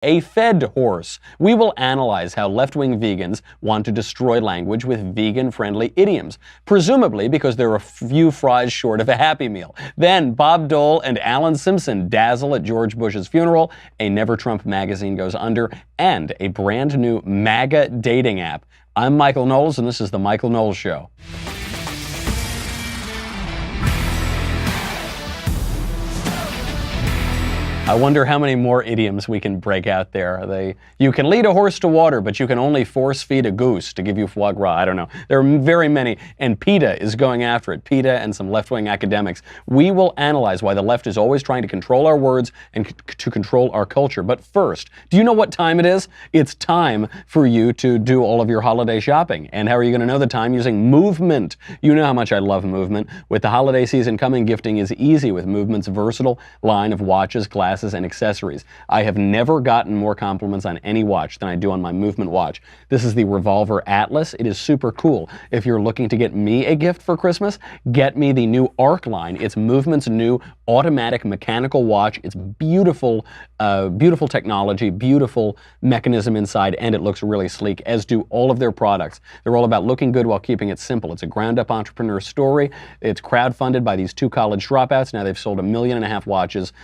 a fed horse. We will analyze how left-wing vegans want to destroy language with vegan-friendly idioms, presumably because they're a few fries short of a Happy Meal. Then Bob Dole and Alan Simpson dazzle at George Bush's funeral, a Never Trump magazine goes under, and a brand new MAGA dating app. I'm Michael Knowles, and this is The Michael Knowles Show. I wonder how many more idioms we can break out there. You can lead a horse to water, but you can only force feed a goose to give you foie gras. I don't know. There are very many, and PETA is going after it. PETA and some left-wing academics. We will analyze why the left is always trying to control our words and to control our culture. But first, do you know what time it is? It's time for you to do all of your holiday shopping. And how are you going to know the time? Using Movement. You know how much I love Movement. With the holiday season coming, gifting is easy with Movement's versatile line of watches, glasses, and accessories. I have never gotten more compliments on any watch than I do on my Movement watch. This is the Revolver Atlas. It is super cool. If you're looking to get me a gift for Christmas, get me the new Arc line. It's Movement's new automatic mechanical watch. It's beautiful, beautiful technology, beautiful mechanism inside, and it looks really sleek, as do all of their products. They're all about looking good while keeping it simple. It's a ground-up entrepreneur story. It's crowdfunded by these 2 college dropouts. Now they've sold 1.5 million watches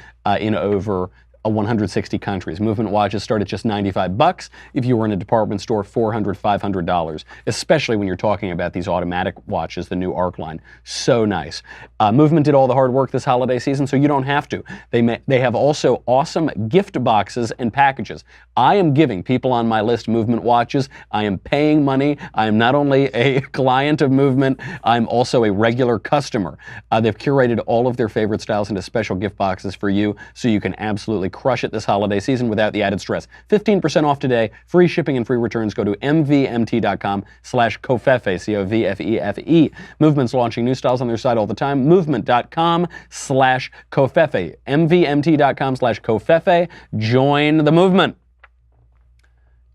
in over 160 countries. Movement watches start at just $95. If you were in a department store, $400, $500, especially when you're talking about these automatic watches, the new Arc line. So nice. Movement did all the hard work this holiday season, so you don't have to. They have also awesome gift boxes and packages. I am giving people on my list Movement watches. I am paying money. I am not only a client of Movement, I'm also a regular customer. They've curated all of their favorite styles into special gift boxes for you, so you can absolutely crush it this holiday season without the added stress. 15% off today, free shipping and free returns. Go to mvmt.com/covfefe, C-O-V-F-E-F-E. Movement's launching new styles on their site all the time. Movement.com/covfefe, mvmt.com/covfefe. Join the movement.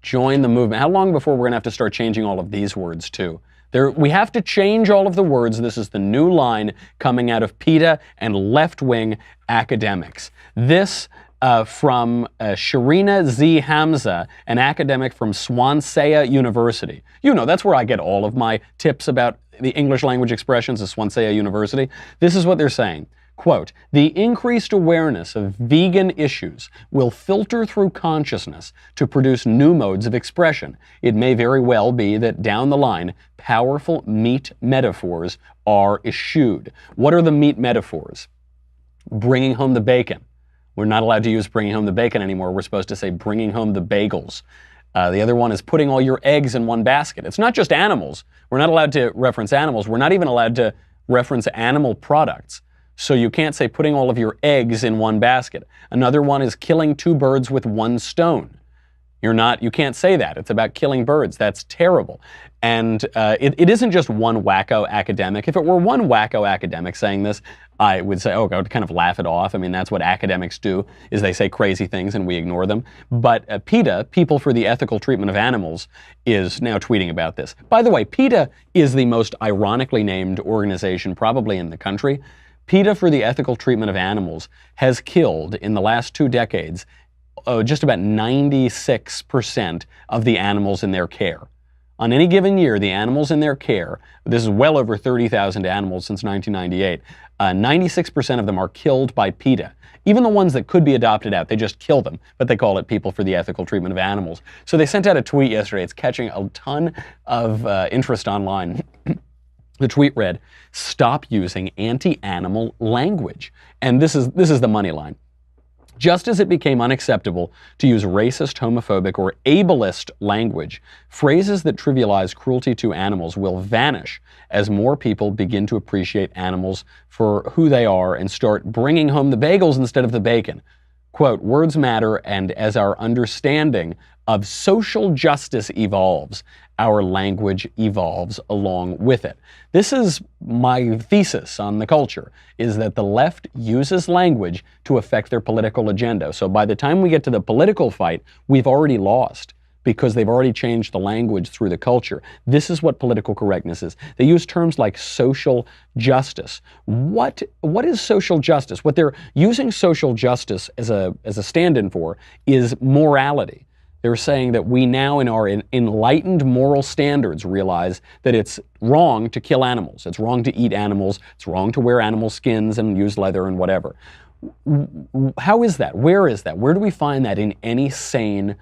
Join the movement. How long before we're going to have to start changing all of these words too? We have to change all of the words. This is the new line coming out of PETA and left-wing academics. This from Sharina Z. Hamza, an academic from Swansea University. You know, that's where I get all of my tips about the English language expressions, is Swansea University. This is what they're saying. Quote, the increased awareness of vegan issues will filter through consciousness to produce new modes of expression. It may very well be that down the line, powerful meat metaphors are eschewed. What are the meat metaphors? Bringing home the bacon. We're not allowed to use bringing home the bacon anymore. We're supposed to say bringing home the bagels. The other one is putting all your eggs in one basket. It's not just animals. We're not allowed to reference animals. We're not even allowed to reference animal products. So you can't say putting all of your eggs in one basket. Another one is killing 2 birds with 1 stone. You can't say that. It's about killing birds. That's terrible. And it isn't just one wacko academic. If it were one wacko academic saying this, I would say, I would kind of laugh it off. I mean, that's what academics do, is they say crazy things and we ignore them. But PETA, People for the Ethical Treatment of Animals, is now tweeting about this. By the way, PETA is the most ironically named organization probably in the country. PETA for the Ethical Treatment of Animals has killed, in the last 2 decades, just about 96% of the animals in their care. On any given year, the animals in their care, this is well over 30,000 animals since 1998, 96% of them are killed by PETA. Even the ones that could be adopted out, they just kill them, but they call it People for the Ethical Treatment of Animals. So they sent out a tweet yesterday. It's catching a ton of interest online. The tweet read, "Stop using anti-animal language." And this is the money line. Just as it became unacceptable to use racist, homophobic, or ableist language, phrases that trivialize cruelty to animals will vanish as more people begin to appreciate animals for who they are and start bringing home the bagels instead of the bacon. Quote, words matter, and as our understanding of social justice evolves, our language evolves along with it. This is my thesis on the culture, is that the left uses language to affect their political agenda. So by the time we get to the political fight, we've already lost. because they've already changed the language through the culture. This is what political correctness is. They use terms like social justice. What is social justice? What they're using social justice as a stand-in for is morality. They're saying that we now, in our enlightened moral standards, realize that it's wrong to kill animals. It's wrong to eat animals. It's wrong to wear animal skins and use leather and whatever. How is that? Where is that? Where do we find that in any sane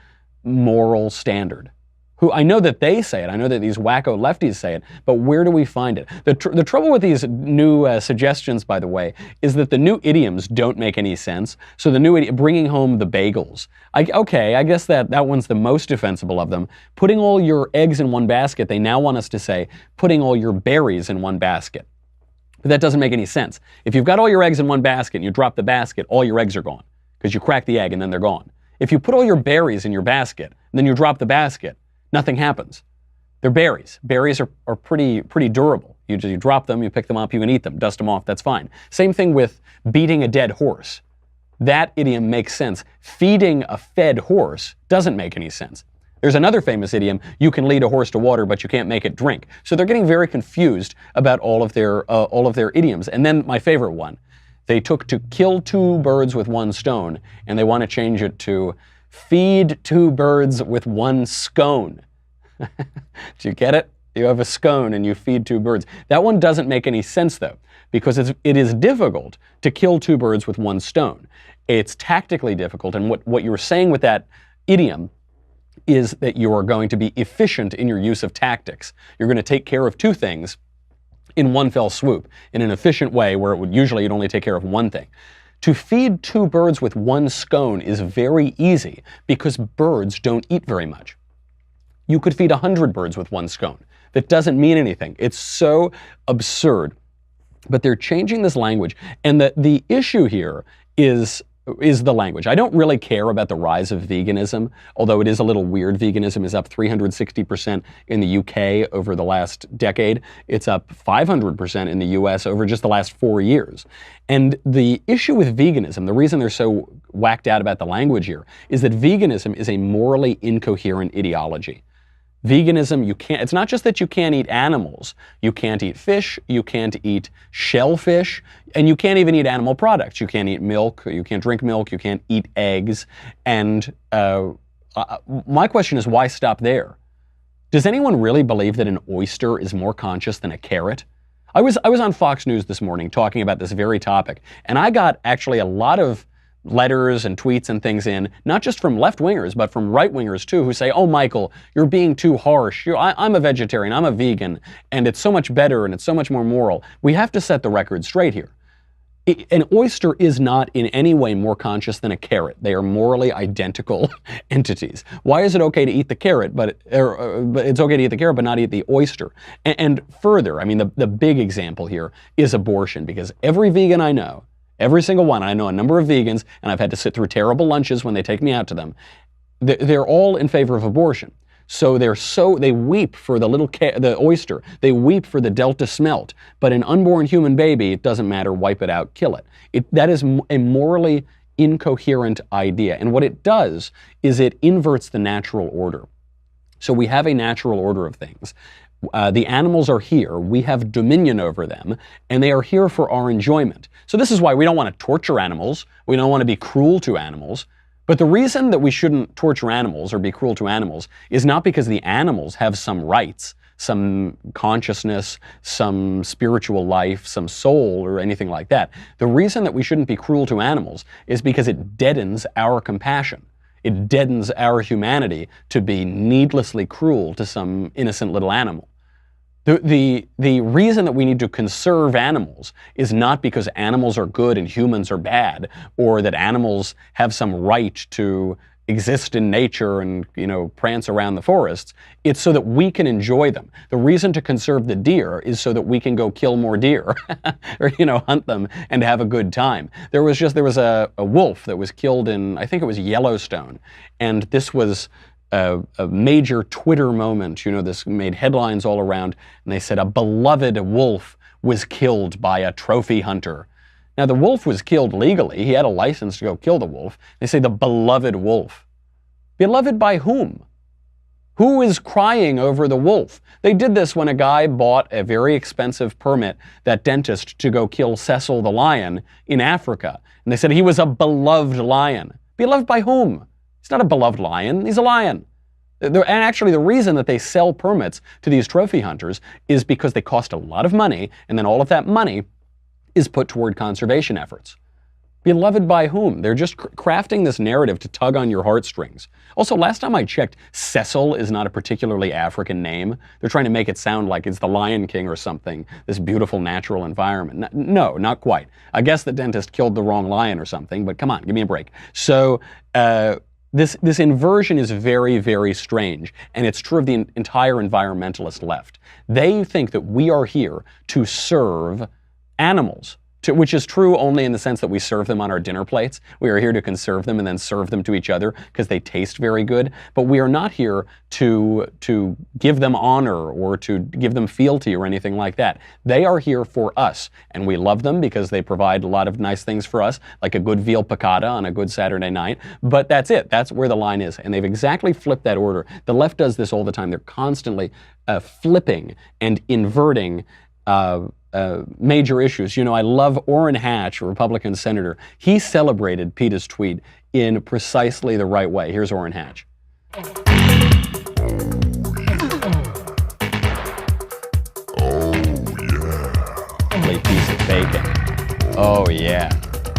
moral standard? I know that they say it. I know that these wacko lefties say it, but where do we find it? The trouble with these new suggestions, by the way, is that the new idioms don't make any sense. So the new idiom, bringing home the bagels. Okay, I guess that one's the most defensible of them. Putting all your eggs in one basket, they now want us to say, putting all your berries in one basket. But that doesn't make any sense. If you've got all your eggs in one basket and you drop the basket, all your eggs are gone because you crack the egg and then they're gone. If you put all your berries in your basket and then you drop the basket, nothing happens. They're berries. Berries are pretty durable. You drop them, you pick them up, you can eat them, dust them off, that's fine. Same thing with beating a dead horse. That idiom makes sense. Feeding a fed horse doesn't make any sense. There's another famous idiom, you can lead a horse to water, but you can't make it drink. So they're getting very confused about all of their idioms. And then my favorite one, they took to kill two birds with one stone, and they want to change it to feed two birds with one scone. Do you get it? You have a scone and you feed two birds. That one doesn't make any sense though, because it is difficult to kill two birds with one stone. It's tactically difficult, and what you're saying with that idiom is that you are going to be efficient in your use of tactics. You're going to take care of two things in one fell swoop, in an efficient way where you'd only take care of one thing. To feed two birds with one scone is very easy because birds don't eat very much. You could feed 100 birds with one scone. That doesn't mean anything. It's so absurd. But they're changing this language, and the issue here is the language. I don't really care about the rise of veganism, although it is a little weird. Veganism is up 360% in the UK over the last decade. It's up 500% in the US over just the last 4 years. And the issue with veganism, the reason they're so whacked out about the language here, is that veganism is a morally incoherent ideology. Veganism, it's not just that you can't eat animals. You can't eat fish, you can't eat shellfish, and you can't even eat animal products. You can't eat milk, you can't drink milk, you can't eat eggs. And my question is, why stop there? Does anyone really believe that an oyster is more conscious than a carrot? I was on Fox News this morning talking about this very topic, and I got actually a lot of letters and tweets and things in, not just from left-wingers, but from right-wingers too, who say, oh, Michael, you're being too harsh. I'm a vegetarian, I'm a vegan, and it's so much better and it's so much more moral. We have to set the record straight here. An oyster is not in any way more conscious than a carrot. They are morally identical entities. Why is it okay to eat the carrot, but it's okay to eat the carrot but not eat the oyster? And further, I mean, the big example here is abortion, because every vegan I know, every single one, I know a number of vegans, and I've had to sit through terrible lunches when they take me out to them, they're all in favor of abortion. So they weep for the oyster, they weep for the Delta smelt, but an unborn human baby, it doesn't matter, wipe it out, kill it. That is a morally incoherent idea, and what it does is it inverts the natural order. So we have a natural order of things. The animals are here, we have dominion over them, and they are here for our enjoyment. So this is why we don't want to torture animals, we don't want to be cruel to animals. But the reason that we shouldn't torture animals or be cruel to animals is not because the animals have some rights, some consciousness, some spiritual life, some soul, or anything like that. The reason that we shouldn't be cruel to animals is because it deadens our compassion. It deadens our humanity to be needlessly cruel to some innocent little animal. The reason that we need to conserve animals is not because animals are good and humans are bad, or that animals have some right to exist in nature and, prance around the forests. It's so that we can enjoy them. The reason to conserve the deer is so that we can go kill more deer or, hunt them and have a good time. There was a wolf that was killed in, I think it was Yellowstone, and this was a major Twitter moment. This made headlines all around, and they said a beloved wolf was killed by a trophy hunter. Now, the wolf was killed legally. He had a license to go kill the wolf. They say the beloved wolf. Beloved by whom? Who is crying over the wolf? They did this when a guy bought a very expensive permit, that dentist, to go kill Cecil the lion in Africa. And they said he was a beloved lion. Beloved by whom? He's not a beloved lion, he's a lion. And actually, the reason that they sell permits to these trophy hunters is because they cost a lot of money, and then all of that money is put toward conservation efforts. Beloved by whom? They're just crafting this narrative to tug on your heartstrings. Also, last time I checked, Cecil is not a particularly African name. They're trying to make it sound like it's the Lion King or something, this beautiful natural environment. No, not quite. I guess the dentist killed the wrong lion or something, but come on, give me a break. So, this inversion is very, very strange, and it's true of the entire environmentalist left. They think that we are here to serve animals, which is true only in the sense that we serve them on our dinner plates. We are here to conserve them and then serve them to each other because they taste very good. But we are not here to give them honor or to give them fealty or anything like that. They are here for us, and we love them because they provide a lot of nice things for us, like a good veal piccata on a good Saturday night. But that's it. That's where the line is. And they've exactly flipped that order. The left does this all the time. They're constantly flipping and inverting major issues. You know, I love Orrin Hatch, a Republican senator. He celebrated PETA's tweet in precisely the right way. Here's Orrin Hatch. Lovely piece of bacon. Oh yeah.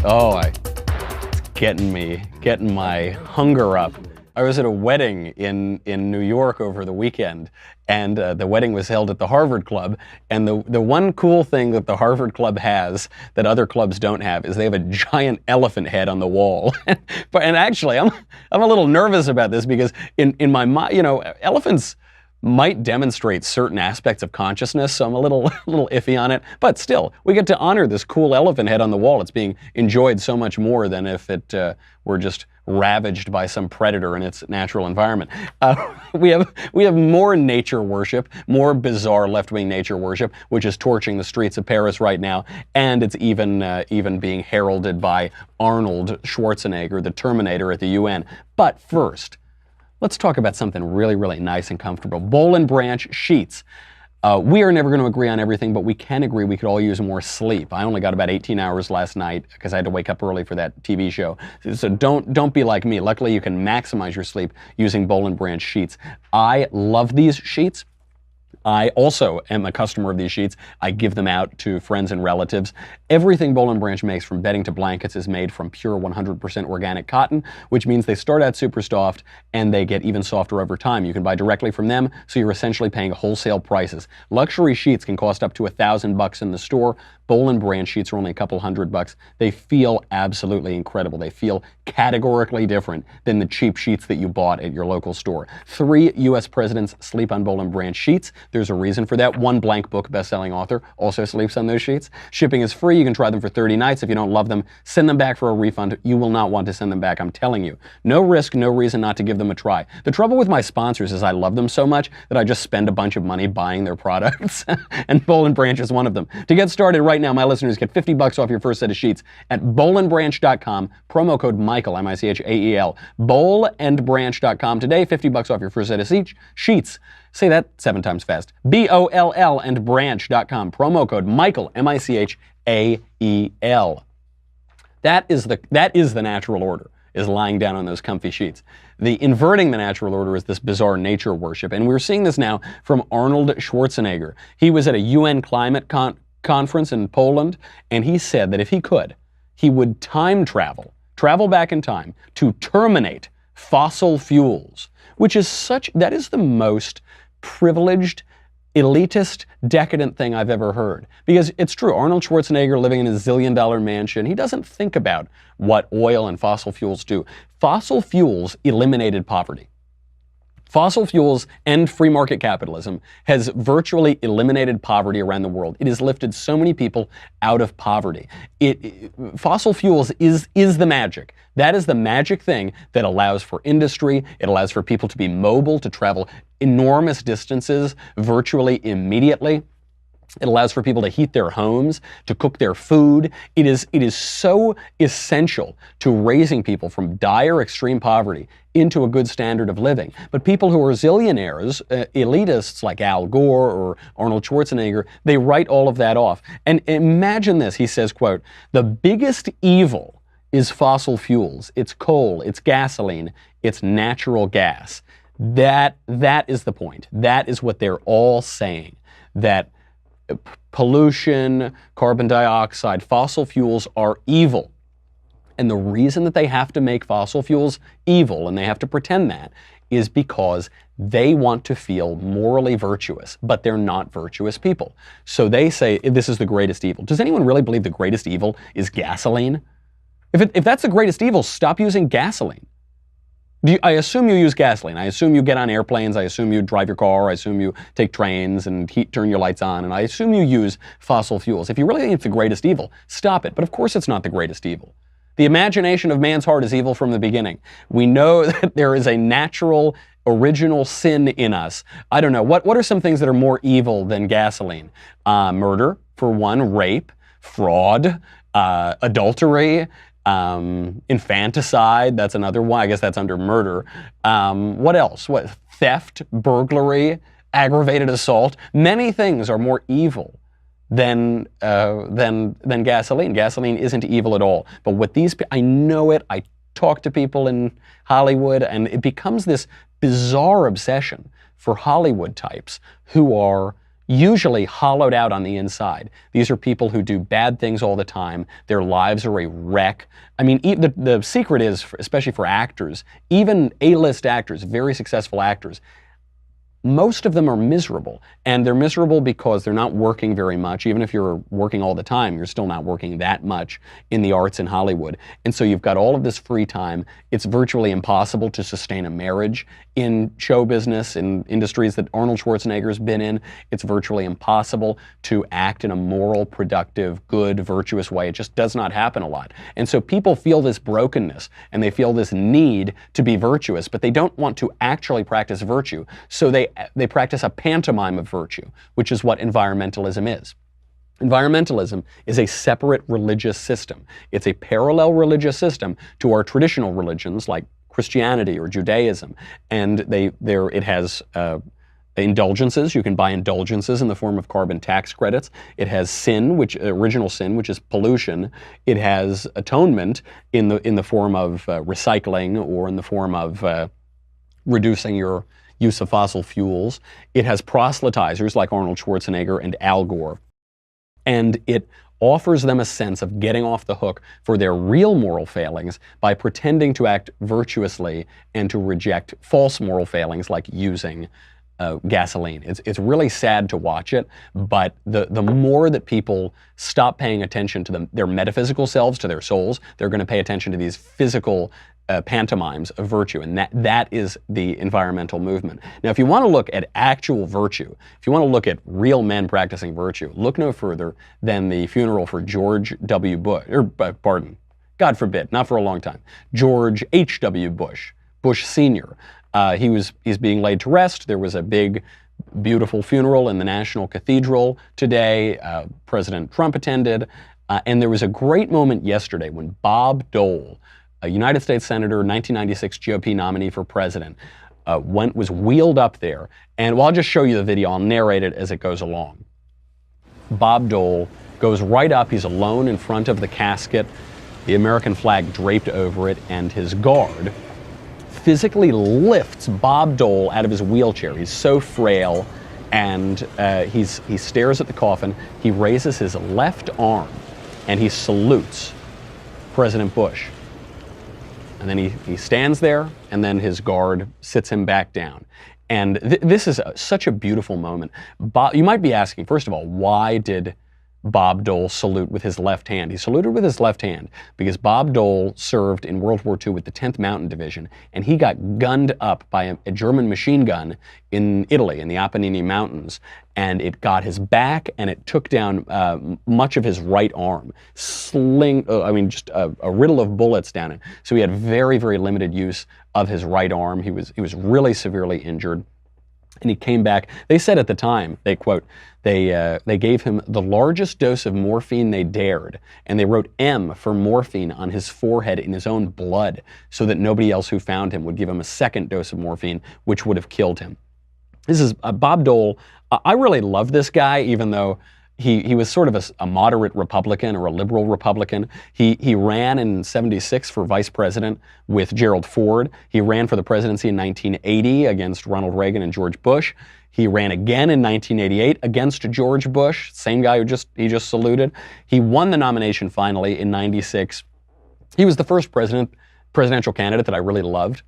Oh, it's getting my hunger up. I was at a wedding in New York over the weekend, and the wedding was held at the Harvard Club, and the one cool thing that the Harvard Club has that other clubs don't have is they have a giant elephant head on the wall. And actually, I'm a little nervous about this because in my mind, you know, elephants might demonstrate certain aspects of consciousness, so I'm a little iffy on it. But still, we get to honor this cool elephant head on the wall. It's being enjoyed so much more than if it were just ravaged by some predator in its natural environment. We have more nature worship, more bizarre left-wing nature worship, which is torching the streets of Paris right now, and it's even being heralded by Arnold Schwarzenegger, the Terminator, at the UN. But first, let's talk about something really, really nice and comfortable. Boll and Branch sheets. We are never going to agree on everything, but we can agree we could all use more sleep. I only got about 18 hours last night because I had to wake up early for that TV show. So don't be like me. Luckily, you can maximize your sleep using Boll and Branch sheets. I love these sheets. I also am a customer of these sheets. I give them out to friends and relatives. Everything Boll and Branch makes, from bedding to blankets, is made from pure 100% organic cotton, which means they start out super soft and they get even softer over time. You can buy directly from them, so you're essentially paying wholesale prices. Luxury sheets can cost up to $1,000 in the store. Boll and Branch sheets are only a couple $100. They feel absolutely incredible. They feel categorically different than the cheap sheets that you bought at your local store. 3 U.S. presidents sleep on Boll and Branch sheets. There's a reason for that. One Blank Book bestselling author also sleeps on those sheets. Shipping is free. You can try them for 30 nights. If you don't love them, send them back for a refund. You will not want to send them back, I'm telling you. No risk, no reason not to give them a try. The trouble with my sponsors is I love them so much that I just spend a bunch of money buying their products, and Boll and Branch is one of them. To get started right now, my listeners get $50 off your first set of sheets at bollandbranch.com, promo code Michael, M-I-C-H-A-E-L, bollandbranch.com today, $50 off your first set of sheets. Say that 7 times fast. B-O-L-L and branch.com, promo code Michael, M-I-C-H-A-E-L. That is the natural order, is lying down on those comfy sheets. The inverting the natural order is this bizarre nature worship, and we're seeing this now from Arnold Schwarzenegger. He was at a UN climate conference in Poland, and he said that if he could, he would time travel back in time to terminate fossil fuels, which is that is the most privileged, elitist, decadent thing I've ever heard. Because it's true, Arnold Schwarzenegger, living in a zillion-dollar mansion, he doesn't think about what oil and fossil fuels do. Fossil fuels eliminated poverty. Fossil fuels and free market capitalism has virtually eliminated poverty around the world. It has lifted so many people out of poverty. Fossil fuels is the magic. That is the magic thing that allows for industry. It allows for people to be mobile, to travel enormous distances virtually immediately. It allows for people to heat their homes, to cook their food. It is so essential to raising people from dire extreme poverty into a good standard of living. But people who are zillionaires, elitists like Al Gore or Arnold Schwarzenegger, they write all of that off. And imagine this, he says, quote, "The biggest evil is fossil fuels. It's coal, it's gasoline, it's natural gas." That is the point. That is what they're all saying, that pollution, carbon dioxide, fossil fuels are evil. And the reason that they have to make fossil fuels evil, and they have to pretend that, is because they want to feel morally virtuous, but they're not virtuous people. So they say this is the greatest evil. Does anyone really believe the greatest evil is gasoline? If that's the greatest evil, stop using gasoline. I assume you use gasoline. I assume you get on airplanes. I assume you drive your car. I assume you take trains and turn your lights on. And I assume you use fossil fuels. If you really think it's the greatest evil, stop it. But of course it's not the greatest evil. The imagination of man's heart is evil from the beginning. We know that there is a natural, original sin in us. I don't know. What are some things that are more evil than gasoline? Murder, for one, rape, fraud, adultery, infanticide, that's another one. I guess that's under murder. What else? Theft, burglary, aggravated assault. Many things are more evil than gasoline. Gasoline isn't evil at all. But what I know it. I talk to people in Hollywood, and it becomes this bizarre obsession for Hollywood types who are usually hollowed out on the inside. These are people who do bad things all the time. Their lives are a wreck. I mean, the secret is, especially for actors, even A-list actors, very successful actors, most of them are miserable. And they're miserable because they're not working very much. Even if you're working all the time, you're still not working that much in the arts in Hollywood. And so you've got all of this free time. It's virtually impossible to sustain a marriage in show business, in industries that Arnold Schwarzenegger's been in. It's virtually impossible to act in a moral, productive, good, virtuous way. It just does not happen a lot. And so people feel this brokenness and they feel this need to be virtuous, but they don't want to actually practice virtue. So they practice a pantomime of virtue, which is what environmentalism is. Environmentalism is a separate religious system. It's a parallel religious system to our traditional religions like Christianity or Judaism. And it has indulgences. You can buy indulgences in the form of carbon tax credits. It has sin, original sin, which is pollution. It has atonement in the form of recycling, or in the form of reducing your use of fossil fuels. It has proselytizers like Arnold Schwarzenegger and Al Gore. And it offers them a sense of getting off the hook for their real moral failings by pretending to act virtuously and to reject false moral failings like using gasoline. It's really sad to watch it, but the more that people stop paying attention to their metaphysical selves, to their souls, they're going to pay attention to these physical pantomimes of virtue, and that is the environmental movement. Now, if you want to look at actual virtue, if you want to look at real men practicing virtue, look no further than the funeral for George W. Bush, God forbid, not for a long time, George H.W. Bush, Bush Sr. He's being laid to rest. There was a big, beautiful funeral in the National Cathedral today. President Trump attended, and there was a great moment yesterday when Bob Dole, a United States Senator, 1996 GOP nominee for president, was wheeled up there. And I'll just show you the video. I'll narrate it as it goes along. Bob Dole goes right up. He's alone in front of the casket, the American flag draped over it, and his guard physically lifts Bob Dole out of his wheelchair. He's so frail, and he stares at the coffin. He raises his left arm, and he salutes President Bush. And then he stands there, and then his guard sits him back down. And this is such a beautiful moment. You might be asking, first of all, why did Bob Dole salute with his left hand? He saluted with his left hand because Bob Dole served in World War II with the 10th Mountain Division, and he got gunned up by a German machine gun in Italy, in the Apennine Mountains, and it got his back, and it took down much of his right arm. Just a riddle of bullets down it. So he had very, very limited use of his right arm. He was really severely injured. And he came back. They said at the time, they quote, they gave him the largest dose of morphine they dared, and they wrote M for morphine on his forehead in his own blood so that nobody else who found him would give him a second dose of morphine, which would have killed him. This is Bob Dole. I really love this guy, even though he was sort of a moderate Republican or a liberal Republican. He ran in '76 for vice president with Gerald Ford. He ran for the presidency in 1980 against Ronald Reagan and George Bush. He ran again in 1988 against George Bush, same guy who he just saluted. He won the nomination finally in '96. He was the first presidential candidate that I really loved.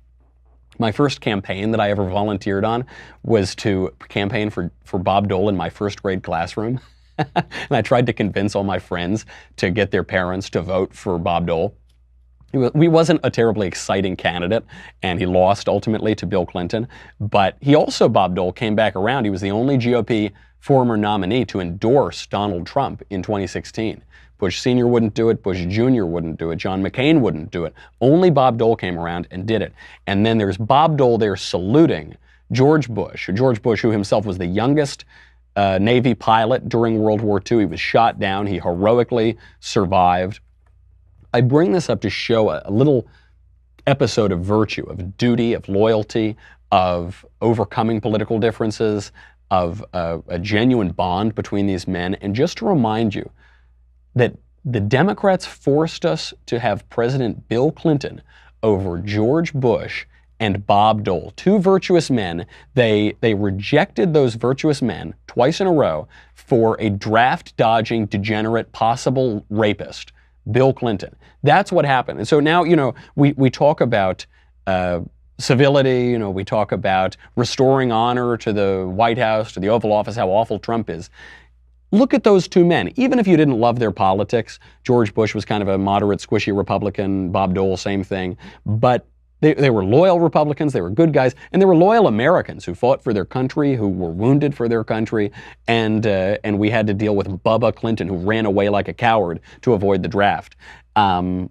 My first campaign that I ever volunteered on was to campaign for Bob Dole in my first grade classroom. And I tried to convince all my friends to get their parents to vote for Bob Dole. He wasn't a terribly exciting candidate, and he lost ultimately to Bill Clinton. But Bob Dole, came back around. He was the only GOP former nominee to endorse Donald Trump in 2016. Bush Sr. wouldn't do it. Bush Jr. wouldn't do it. John McCain wouldn't do it. Only Bob Dole came around and did it. And then there's Bob Dole there saluting George Bush, who himself was the youngest Navy pilot during World War II. He was shot down. He heroically survived. I bring this up to show a little episode of virtue, of duty, of loyalty, of overcoming political differences, of a genuine bond between these men, and just to remind you that the Democrats forced us to have President Bill Clinton over George Bush and Bob Dole, two virtuous men. They rejected those virtuous men twice in a row for a draft-dodging, degenerate, possible rapist, Bill Clinton. That's what happened. And so now, we talk about civility, we talk about restoring honor to the White House, to the Oval Office, how awful Trump is. Look at those two men. Even if you didn't love their politics, George Bush was kind of a moderate, squishy Republican, Bob Dole, same thing, but they were loyal Republicans, they were good guys, and they were loyal Americans who fought for their country, who were wounded for their country, and we had to deal with Bubba Clinton, who ran away like a coward to avoid the draft. So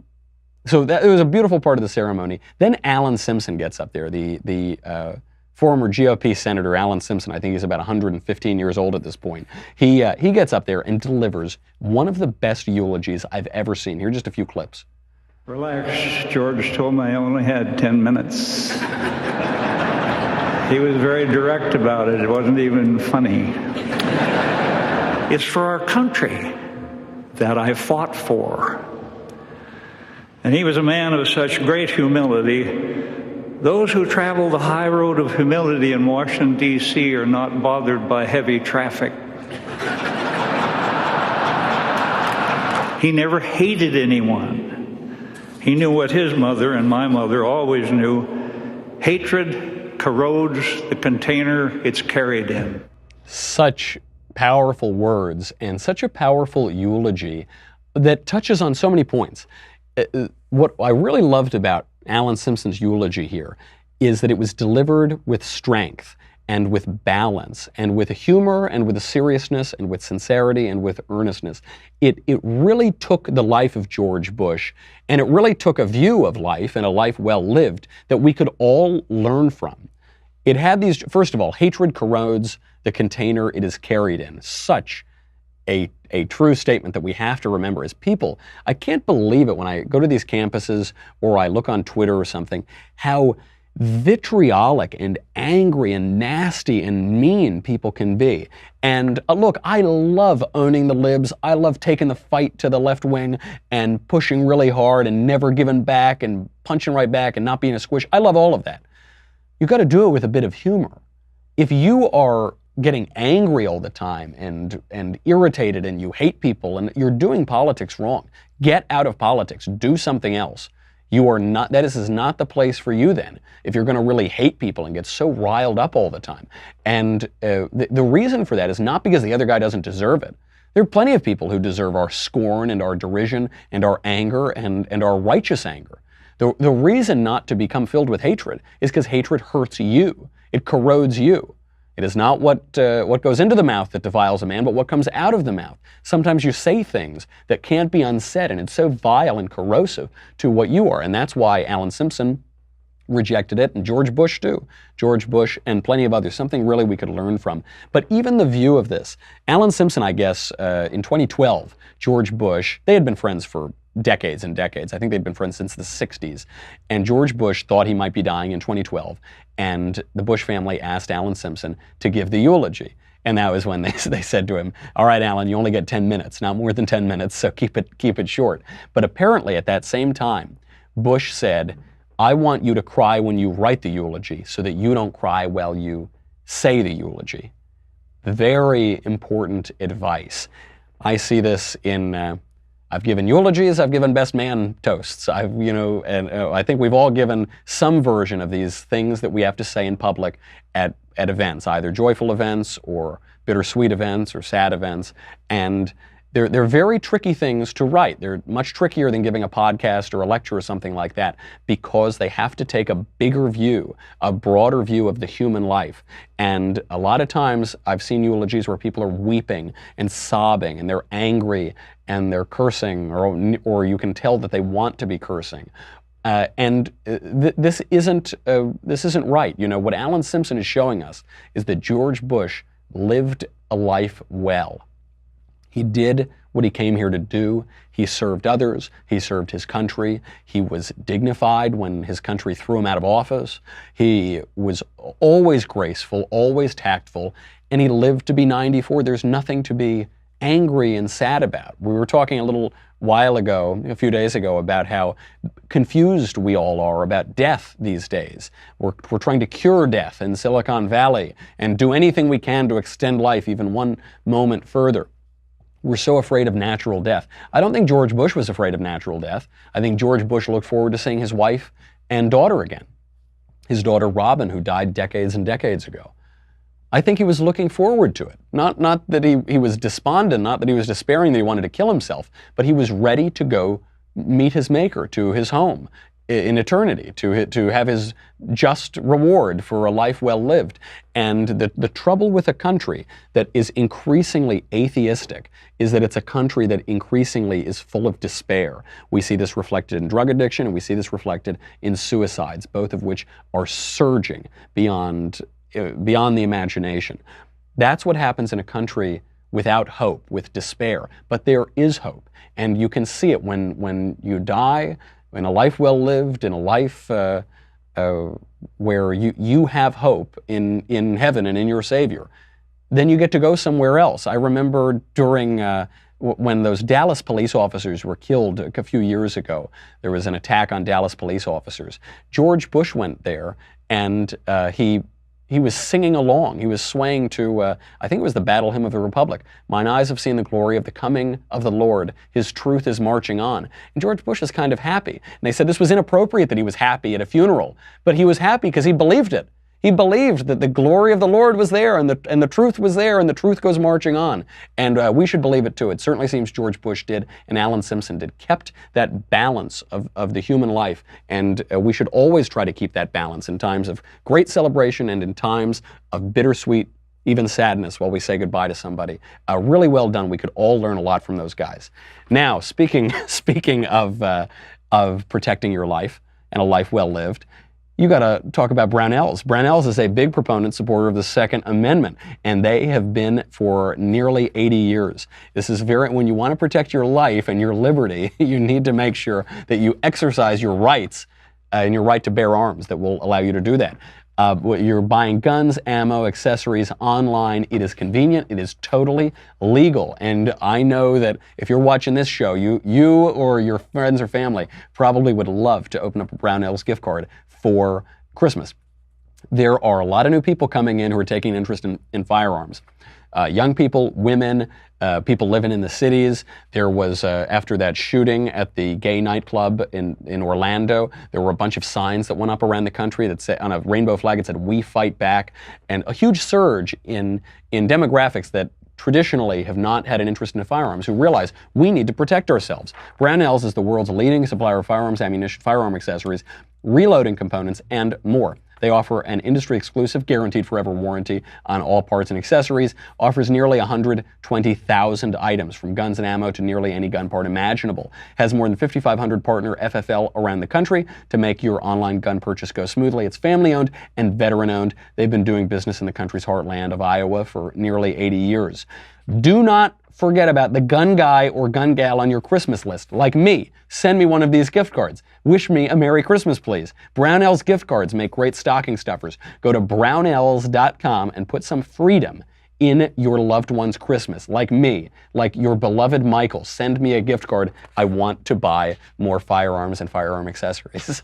it was a beautiful part of the ceremony. Then Alan Simpson gets up there, the former GOP Senator Alan Simpson. I think he's about 115 years old at this point. He gets up there and delivers one of the best eulogies I've ever seen. Here are just a few clips. Relax, George told me I only had 10 minutes. He was very direct about it. It wasn't even funny. It's for our country that I fought for. And he was a man of such great humility. Those who travel the high road of humility in Washington, D.C. are not bothered by heavy traffic. He never hated anyone. He knew what his mother and my mother always knew. Hatred corrodes the container it's carried in. Such powerful words and such a powerful eulogy that touches on so many points. What I really loved about Alan Simpson's eulogy here is that it was delivered with strength and with balance and with humor and with a seriousness and with sincerity and with earnestness. It really took the life of George Bush, and it really took a view of life and a life well lived that we could all learn from. It had these, first of all, hatred corrodes the container it is carried in. Such a true statement that we have to remember as people. I can't believe it when I go to these campuses or I look on Twitter or something, how vitriolic and angry and nasty and mean people can be. And look, I love owning the libs. I love taking the fight to the left wing and pushing really hard and never giving back and punching right back and not being a squish. I love all of that. You've got to do it with a bit of humor. If you are getting angry all the time and irritated and you hate people and you're doing politics wrong, get out of politics. Do something else. You are not, this is not the place for you then, if you're going to really hate people and get so riled up all the time. And the reason for that is not because the other guy doesn't deserve it. There are plenty of people who deserve our scorn and our derision and our anger and our righteous anger. The reason not to become filled with hatred is because hatred hurts you. It corrodes you. It is not what goes into the mouth that defiles a man, but what comes out of the mouth. Sometimes you say things that can't be unsaid, and it's so vile and corrosive to what you are. And that's why Alan Simpson rejected it, and George Bush too. George Bush and plenty of others, something really we could learn from. But even the view of this, Alan Simpson, I guess, in 2012, George Bush, they had been friends for decades and decades. I think they'd been friends since the 60s. And George Bush thought he might be dying in 2012. And the Bush family asked Alan Simpson to give the eulogy. And that was when they said to him, all right, Alan, you only get 10 minutes, not more than 10 minutes, so keep it short. But apparently at that same time, Bush said, I want you to cry when you write the eulogy so that you don't cry while you say the eulogy. Very important advice. I see this in, I've given eulogies, I've given best man toasts. I think we've all given some version of these things that we have to say in public at events, either joyful events or bittersweet events or sad events. And they're very tricky things to write. They're much trickier than giving a podcast or a lecture or something like that, because they have to take a bigger view, a broader view of the human life. And a lot of times I've seen eulogies where people are weeping and sobbing and they're angry and they're cursing, or you can tell that they want to be cursing. This isn't right. You know, what Alan Simpson is showing us is that George Bush lived a life well. He did what he came here to do. He served others. He served his country. He was dignified when his country threw him out of office. He was always graceful, always tactful, and he lived to be 94. There's nothing to be angry and sad about. We were talking a little while ago, a few days ago, about how confused we all are about death these days. We're trying to cure death in Silicon Valley and do anything we can to extend life even one moment further. We're so afraid of natural death. I don't think George Bush was afraid of natural death. I think George Bush looked forward to seeing his wife and daughter again. His daughter Robin, who died decades and decades ago. I think he was looking forward to it. Not that he was despondent, not that he was despairing that he wanted to kill himself, but he was ready to go meet his maker, to his home in eternity, to have his just reward for a life well lived. And the trouble with a country that is increasingly atheistic is that it's a country that increasingly is full of despair. We see this reflected in drug addiction, and we see this reflected in suicides, both of which are surging beyond the imagination. That's what happens in a country without hope, with despair. But there is hope, and you can see it when you die, in a life well lived, in a life where you have hope in heaven and in your Savior. Then you get to go somewhere else. I remember during when those Dallas police officers were killed a few years ago, there was an attack on Dallas police officers. George Bush went there, and he was singing along. He was swaying to, I think it was the Battle Hymn of the Republic. Mine eyes have seen the glory of the coming of the Lord. His truth is marching on. And George Bush is kind of happy. And they said this was inappropriate that he was happy at a funeral. But he was happy because he believed it. He believed that the glory of the Lord was there, and the truth was there, and the truth goes marching on. And we should believe it too. It certainly seems George Bush did, and Alan Simpson did. Kept that balance of the human life, and we should always try to keep that balance in times of great celebration and in times of bittersweet, even sadness, while we say goodbye to somebody. Really well done. We could all learn a lot from those guys. Now, speaking of protecting your life and a life well lived, you got to talk about Brownells. Brownells is a big proponent, supporter of the Second Amendment, and they have been for nearly 80 years. This is when you want to protect your life and your liberty, you need to make sure that you exercise your rights and your right to bear arms that will allow you to do that. You're buying guns, ammo, accessories online. It is convenient. It is totally legal. And I know that if you're watching this show, you or your friends or family probably would love to open up a Brownells gift card for Christmas. There are a lot of new people coming in who are taking interest in firearms. Young people, women, people living in the cities. There was, after that shooting at the gay nightclub in Orlando, there were a bunch of signs that went up around the country that said, on a rainbow flag, it said, "We fight back," and a huge surge in demographics that traditionally have not had an interest in firearms, who realize we need to protect ourselves. Brownells is the world's leading supplier of firearms, ammunition, firearm accessories, reloading components, and more. They offer an industry-exclusive, guaranteed forever warranty on all parts and accessories, offers nearly 120,000 items, from guns and ammo to nearly any gun part imaginable, has more than 5,500 partner FFL around the country to make your online gun purchase go smoothly. It's family-owned and veteran-owned. They've been doing business in the country's heartland of Iowa for nearly 80 years. Do not forget about the gun guy or gun gal on your Christmas list, like me. Send me one of these gift cards. Wish me a Merry Christmas, please. Brownells gift cards make great stocking stuffers. Go to brownells.com and put some freedom in your loved one's Christmas, like me, like your beloved Michael. Send me a gift card. I want to buy more firearms and firearm accessories.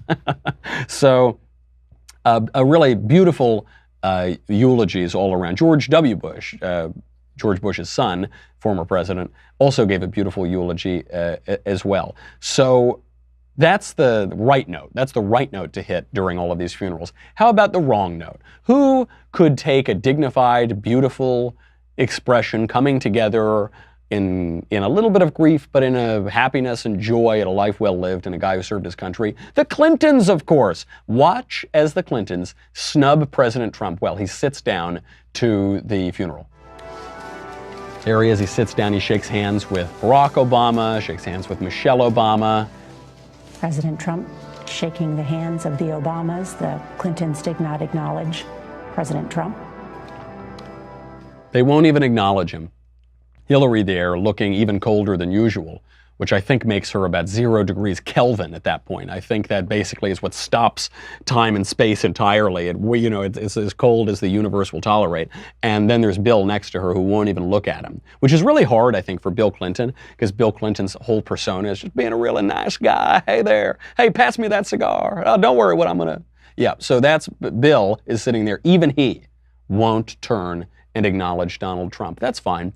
So, a really beautiful eulogies all around. George W. Bush, George Bush's son, former president, also gave a beautiful eulogy as well. So that's the right note. That's the right note to hit during all of these funerals. How about the wrong note? Who could take a dignified, beautiful expression coming together in a little bit of grief, but in a happiness and joy at a life well lived and a guy who served his country? The Clintons, of course. Watch as the Clintons snub President Trump while he sits down to the funeral. There he is. He sits down. He shakes hands with Barack Obama, shakes hands with Michelle Obama. President Trump shaking the hands of the Obamas. The Clintons did not acknowledge President Trump. They won't even acknowledge him. Hillary there looking even colder than usual, which I think makes her about 0 degrees Kelvin at that point. I think that basically is what stops time and space entirely. It's as cold as the universe will tolerate. And then there's Bill next to her who won't even look at him, which is really hard, I think, for Bill Clinton, because Bill Clinton's whole persona is just being a really nice guy. Hey there. Hey, pass me that cigar. Oh, don't worry what I'm going to. Yeah, so that's Bill is sitting there. Even he won't turn and acknowledge Donald Trump. That's fine.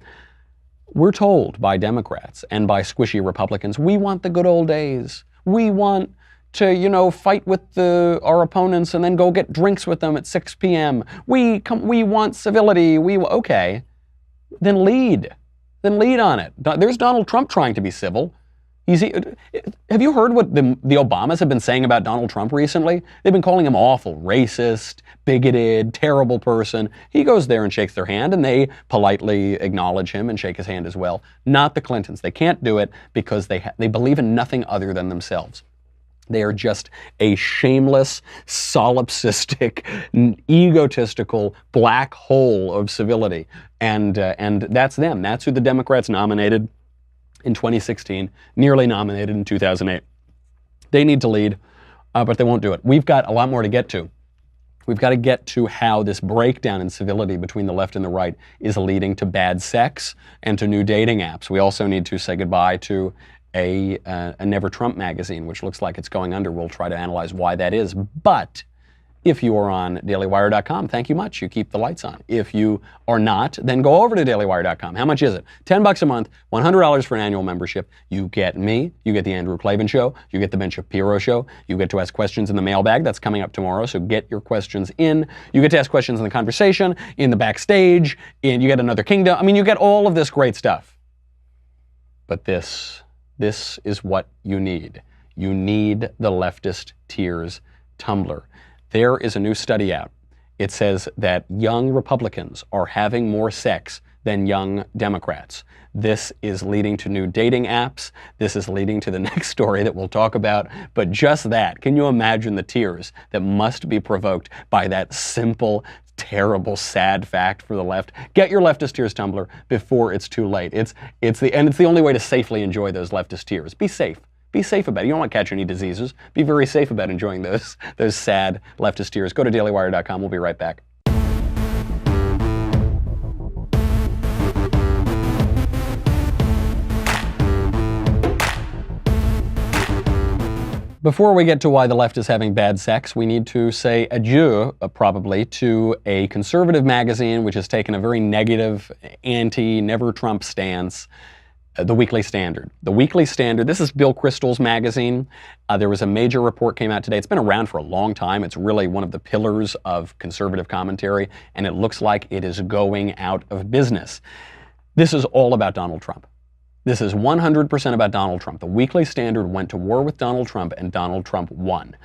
We're told by Democrats and by squishy Republicans, we want the good old days. We want to, fight with our opponents and then go get drinks with them at 6 p.m. We want civility. Okay, then lead. Then lead on it. There's Donald Trump trying to be civil. Have you heard what the Obamas have been saying about Donald Trump recently? They've been calling him awful, racist, bigoted, terrible person. He goes there and shakes their hand, and they politely acknowledge him and shake his hand as well. Not the Clintons. They can't do it because they believe in nothing other than themselves. They are just a shameless, solipsistic, egotistical black hole of civility, and that's them. That's who the Democrats nominated in 2016, nearly nominated in 2008. They need to lead, but they won't do it. We've got a lot more to get to. We've got to get to how this breakdown in civility between the left and the right is leading to bad sex and to new dating apps. We also need to say goodbye to a Never Trump magazine, which looks like it's going under. We'll try to analyze why that is. But if you are on dailywire.com, thank you much. You keep the lights on. If you are not, then go over to dailywire.com. How much is it? $10 a month, $100 for an annual membership. You get me, you get the Andrew Klavan Show, you get the Ben Shapiro Show, you get to ask questions in the mailbag. That's coming up tomorrow, so get your questions in. You get to ask questions in the conversation, in the backstage, and you get Another Kingdom. I mean, you get all of this great stuff. But this is what you need. You need the Leftist Tears Tumblr. There is a new study out. It says that young Republicans are having more sex than young Democrats. This is leading to new dating apps. This is leading to the next story that we'll talk about. But just that, can you imagine the tears that must be provoked by that simple, terrible, sad fact for the left? Get your Leftist Tears Tumblr before it's too late. It's the only way to safely enjoy those leftist tears. Be safe. Be safe about it. You don't want to catch any diseases. Be very safe about enjoying those sad leftist tears. Go to dailywire.com. We'll be right back. Before we get to why the left is having bad sex, we need to say adieu, probably, to a conservative magazine which has taken a very negative, anti-Never Trump stance. The Weekly Standard. The Weekly Standard, this is Bill Kristol's magazine. There was a major report came out today. It's been around for a long time. It's really one of the pillars of conservative commentary, and it looks like it is going out of business. This is all about Donald Trump. This is 100% about Donald Trump. The Weekly Standard went to war with Donald Trump, and Donald Trump won.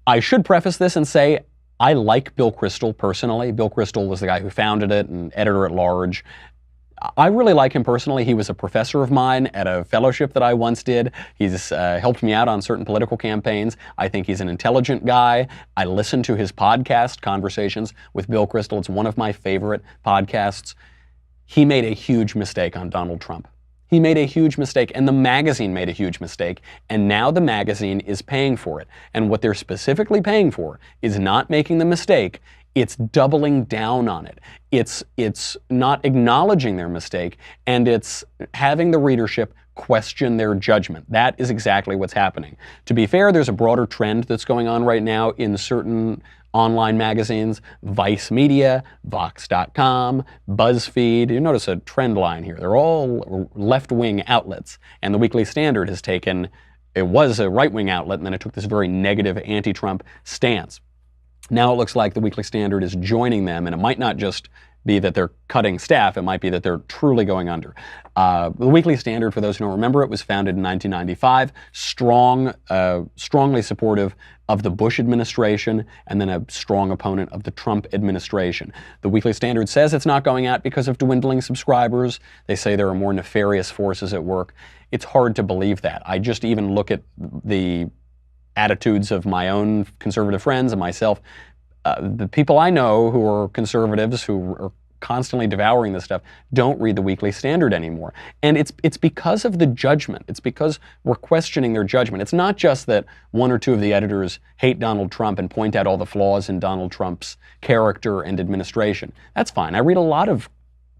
I should preface this and say I like Bill Kristol personally. Bill Kristol was the guy who founded it and editor-at-large. I really like him personally. He was a professor of mine at a fellowship that I once did. He's helped me out on certain political campaigns. I think he's an intelligent guy. I listen to his podcast, Conversations with Bill Kristol. It's one of my favorite podcasts. He made a huge mistake on Donald Trump. He made a huge mistake, and the magazine made a huge mistake, and now the magazine is paying for it. And what they're specifically paying for is not making the mistake. It's doubling down on it. It's not acknowledging their mistake, and it's having the readership question their judgment. That is exactly what's happening. To be fair, there's a broader trend that's going on right now in certain online magazines, Vice Media, Vox.com, BuzzFeed. You notice a trend line here. They're all left-wing outlets, and the Weekly Standard has taken, it was a right-wing outlet, and then it took this very negative anti-Trump stance. Now it looks like the Weekly Standard is joining them, and it might not just be that they're cutting staff, it might be that they're truly going under. The Weekly Standard, for those who don't remember it, was founded in 1995, strongly supportive of the Bush administration, and then a strong opponent of the Trump administration. The Weekly Standard says it's not going out because of dwindling subscribers. They say there are more nefarious forces at work. It's hard to believe that. I just even look at the attitudes of my own conservative friends and myself. The people I know who are conservatives, who are constantly devouring this stuff, don't read the Weekly Standard anymore. And it's because of the judgment. It's because we're questioning their judgment. It's not just that one or two of the editors hate Donald Trump and point out all the flaws in Donald Trump's character and administration. That's fine. I read a lot of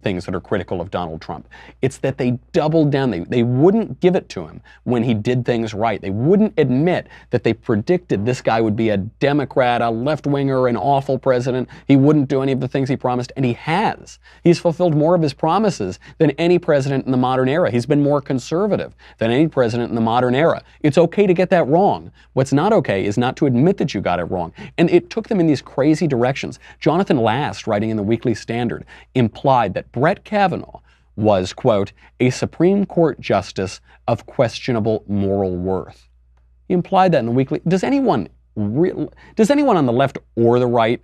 things that are critical of Donald Trump. It's that they doubled down. They wouldn't give it to him when he did things right. They wouldn't admit that they predicted this guy would be a Democrat, a left-winger, an awful president. He wouldn't do any of the things he promised, and he has. He's fulfilled more of his promises than any president in the modern era. He's been more conservative than any president in the modern era. It's okay to get that wrong. What's not okay is not to admit that you got it wrong. And it took them in these crazy directions. Jonathan Last, writing in the Weekly Standard, implied that Brett Kavanaugh was, quote, a Supreme Court justice of questionable moral worth. He implied that in the Weekly. Does anyone on the left or the right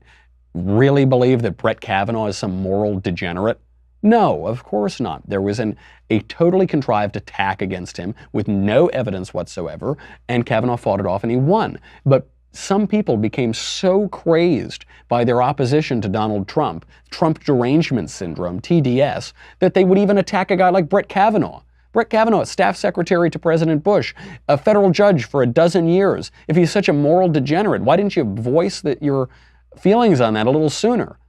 really believe that Brett Kavanaugh is some moral degenerate? No, of course not. There was a totally contrived attack against him with no evidence whatsoever, and Kavanaugh fought it off and he won. But some people became so crazed by their opposition to Donald Trump, Trump derangement syndrome, TDS, that they would even attack a guy like Brett Kavanaugh. Brett Kavanaugh, staff secretary to President Bush, a federal judge for a dozen years. If he's such a moral degenerate, why didn't you voice your feelings on that a little sooner?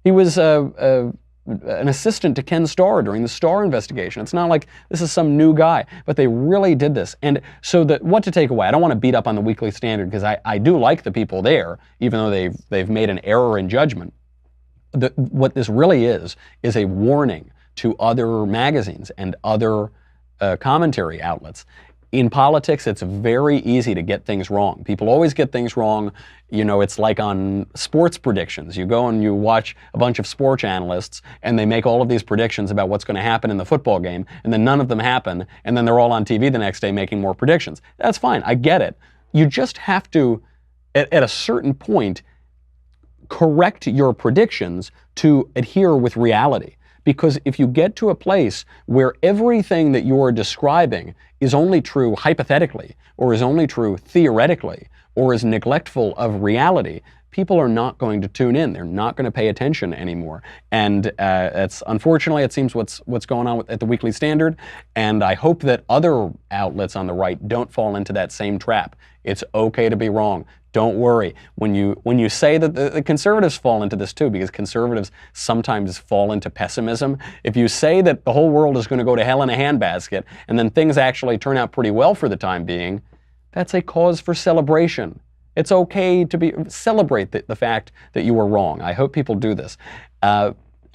He was an assistant to Ken Starr during the Starr investigation. It's not like this is some new guy, but they really did this. And so what to take away? I don't want to beat up on the Weekly Standard because I do like the people there, even though they've made an error in judgment. What this really is a warning to other magazines and other commentary outlets. In politics, it's very easy to get things wrong. People always get things wrong. You know, it's like on sports predictions. You go and you watch a bunch of sports analysts, and they make all of these predictions about what's going to happen in the football game, and then none of them happen, and then they're all on TV the next day making more predictions. That's fine. I get it. You just have to, at a certain point, correct your predictions to adhere with reality. Because if you get to a place where everything that you're describing is only true hypothetically, or is only true theoretically, or is neglectful of reality, people are not going to tune in. They're not going to pay attention anymore. And unfortunately, it seems what's going on at the Weekly Standard. And I hope that other outlets on the right don't fall into that same trap. It's okay to be wrong. Don't worry. When you say that the conservatives fall into this too, because conservatives sometimes fall into pessimism. If you say that the whole world is going to go to hell in a handbasket, and then things actually turn out pretty well for the time being, that's a cause for celebration. It's okay to celebrate the fact that you were wrong. I hope people do this.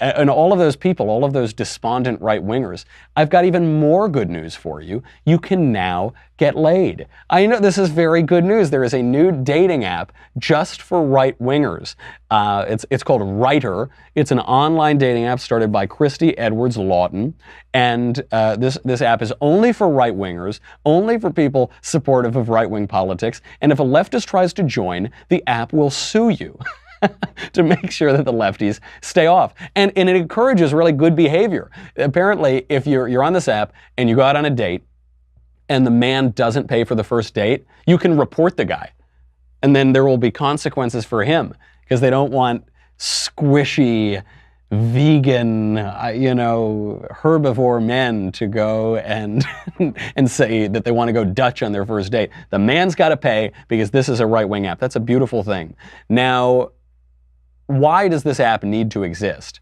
And all of those people, all of those despondent right-wingers, I've got even more good news for you. You can now get laid. I know this is very good news. There is a new dating app just for right-wingers. It's called Writer. It's an online dating app started by Christy Edwards Lawton. And this app is only for right-wingers, only for people supportive of right-wing politics. And if a leftist tries to join, the app will sue you. To make sure that the lefties stay off. And it encourages really good behavior. Apparently, if you're on this app and you go out on a date and the man doesn't pay for the first date, you can report the guy. And then there will be consequences for him because they don't want squishy, vegan, herbivore men to go and and say that they want to go Dutch on their first date. The man's got to pay because this is a right-wing app. That's a beautiful thing. Now, why does this app need to exist?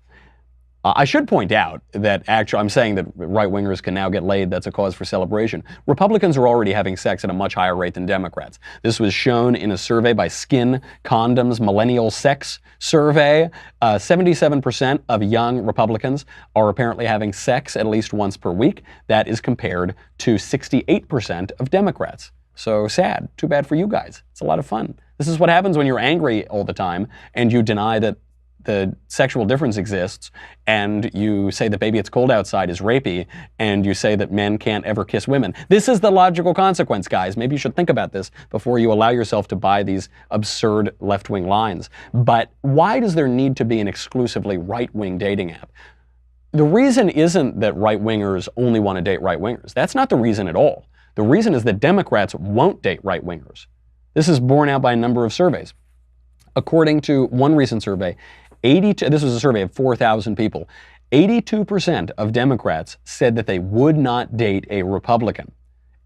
I should point out that actually, I'm saying that right-wingers can now get laid. That's a cause for celebration. Republicans are already having sex at a much higher rate than Democrats. This was shown in a survey by Skin Condoms Millennial Sex Survey. 77% of young Republicans are apparently having sex at least once per week. That is compared to 68% of Democrats. So sad. Too bad for you guys. It's a lot of fun. This is what happens when you're angry all the time and you deny that the sexual difference exists, and you say that Baby It's Cold Outside is rapey, and you say that men can't ever kiss women. This is the logical consequence, guys. Maybe you should think about this before you allow yourself to buy these absurd left-wing lines. But why does there need to be an exclusively right-wing dating app? The reason isn't that right-wingers only want to date right-wingers. That's not the reason at all. The reason is that Democrats won't date right-wingers. This is borne out by a number of surveys. According to one recent survey, this was a survey of 4,000 people, 82% of Democrats said that they would not date a Republican.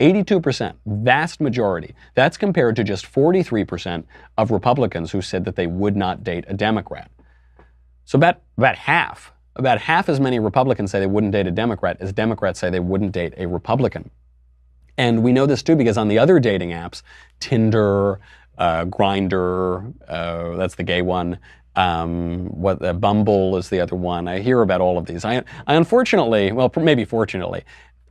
82%, vast majority. That's compared to just 43% of Republicans who said that they would not date a Democrat. So about half as many Republicans say they wouldn't date a Democrat as Democrats say they wouldn't date a Republican. And we know this too because on the other dating apps, Tinder, Grindr, that's the gay one, Bumble is the other one. I hear about all of these. I unfortunately, well, maybe fortunately,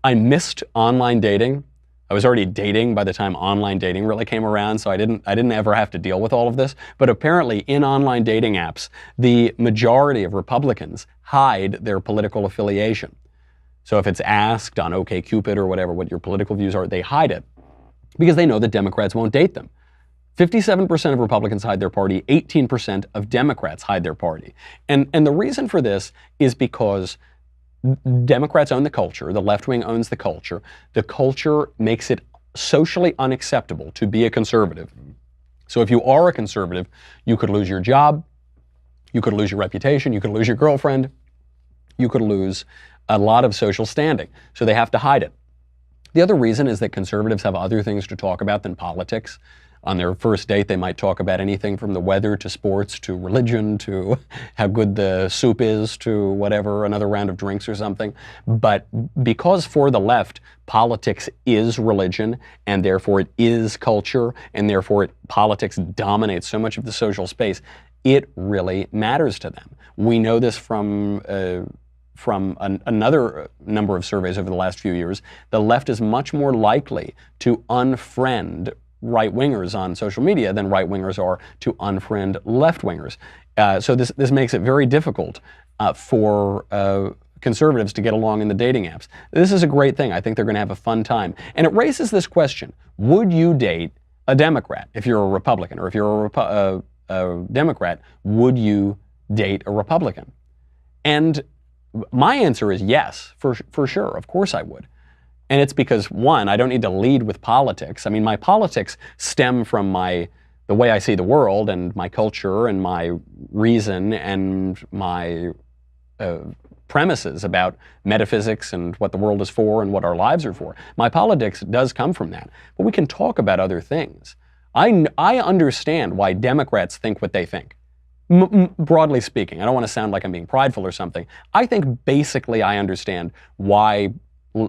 I missed online dating. I was already dating by the time online dating really came around, so I didn't ever have to deal with all of this. But apparently in online dating apps, the majority of Republicans hide their political affiliation. So if it's asked on OkCupid or whatever what your political views are, they hide it because they know that Democrats won't date them. 57% of Republicans hide their party, 18% of Democrats hide their party. And the reason for this is because Democrats own the culture, the left wing owns the culture. The culture makes it socially unacceptable to be a conservative. So if you are a conservative, you could lose your job, you could lose your reputation, you could lose your girlfriend, you could lose a lot of social standing. So they have to hide it. The other reason is that conservatives have other things to talk about than politics. On their first date, they might talk about anything from the weather to sports to religion to how good the soup is to whatever, another round of drinks or something. But because for the left, politics is religion and therefore it is culture and therefore politics dominates so much of the social space, it really matters to them. We know this from another number of surveys over the last few years. The left is much more likely to unfriend right-wingers on social media than right-wingers are to unfriend left-wingers. So this makes it very difficult for conservatives to get along in the dating apps. This is a great thing. I think they're going to have a fun time. And it raises this question: would you date a Democrat if you're a Republican? Or if you're a Democrat, would you date a Republican? And my answer is yes, for sure. Of course I would. And it's because, one, I don't need to lead with politics. I mean, my politics stem from the way I see the world and my culture and my reason and my premises about metaphysics and what the world is for and what our lives are for. My politics does come from that. But we can talk about other things. I understand why Democrats think what they think. Broadly speaking, I don't want to sound like I'm being prideful or something. I think basically I understand why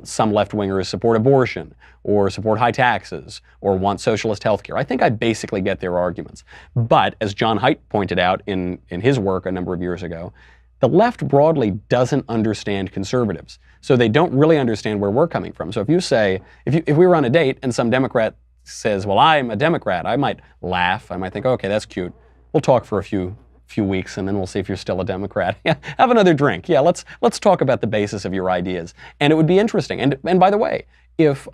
some left-wingers support abortion or support high taxes or want socialist health care. I think I basically get their arguments. But as John Haidt pointed out in his work a number of years ago, The left broadly doesn't understand conservatives, so they don't really understand where we're coming from. So if you say, if we were on a date and some Democrat says, well, I'm a Democrat, I might laugh. I might think, okay, that's cute. We'll talk for a few weeks and then we'll see if you're still a Democrat. Yeah, have another drink. Yeah, let's talk about the basis of your ideas. And it would be interesting. And by the way, if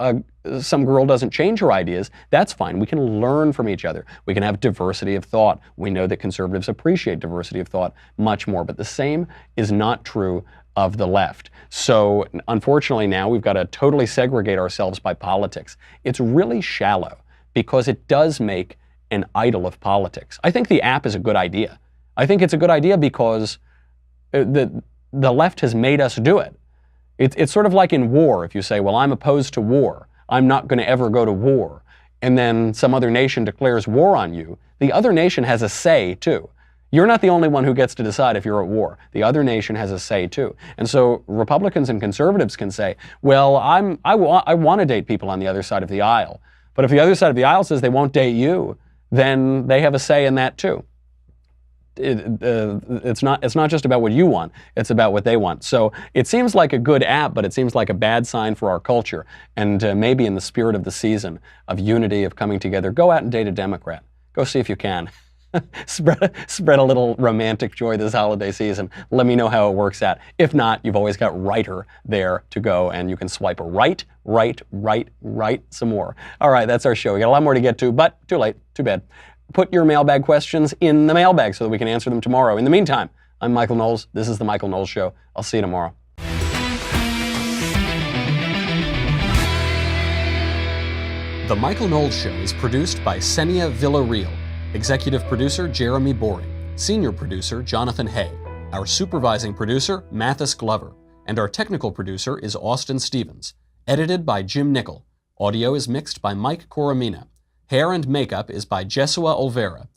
some girl doesn't change her ideas, that's fine. We can learn from each other. We can have diversity of thought. We know that conservatives appreciate diversity of thought much more, but the same is not true of the left. So unfortunately now we've got to totally segregate ourselves by politics. It's really shallow because it does make an idol of politics. I think the app is a good idea. I think it's a good idea because the left has made us do it. It's sort of like in war. If you say, well, I'm opposed to war, I'm not going to ever go to war, and then some other nation declares war on you, the other nation has a say too. You're not the only one who gets to decide if you're at war. The other nation has a say too. And so Republicans and conservatives can say, well, I want to date people on the other side of the aisle. But if the other side of the aisle says they won't date you, then they have a say in that too. It's not just about what you want, it's about what they want. So it seems like a good app, but it seems like a bad sign for our culture. And maybe in the spirit of the season, of unity, of coming together, go out and date a Democrat. Go see if you can. Spread a little romantic joy this holiday season. Let me know how it works out. If not, you've always got Writer there to go, and you can swipe right some more. All right, that's our show. We got a lot more to get to, but too late, too bad. Put your mailbag questions in the mailbag so that we can answer them tomorrow. In the meantime, I'm Michael Knowles. This is The Michael Knowles Show. I'll see you tomorrow. The Michael Knowles Show is produced by Senia Villarreal. Executive producer Jeremy Boring. Senior producer Jonathan Hay. Our supervising producer Mathis Glover. And our technical producer is Austin Stevens. Edited by Jim Nickel. Audio is mixed by Mike Coromina. Hair and makeup is by Jesua Olvera.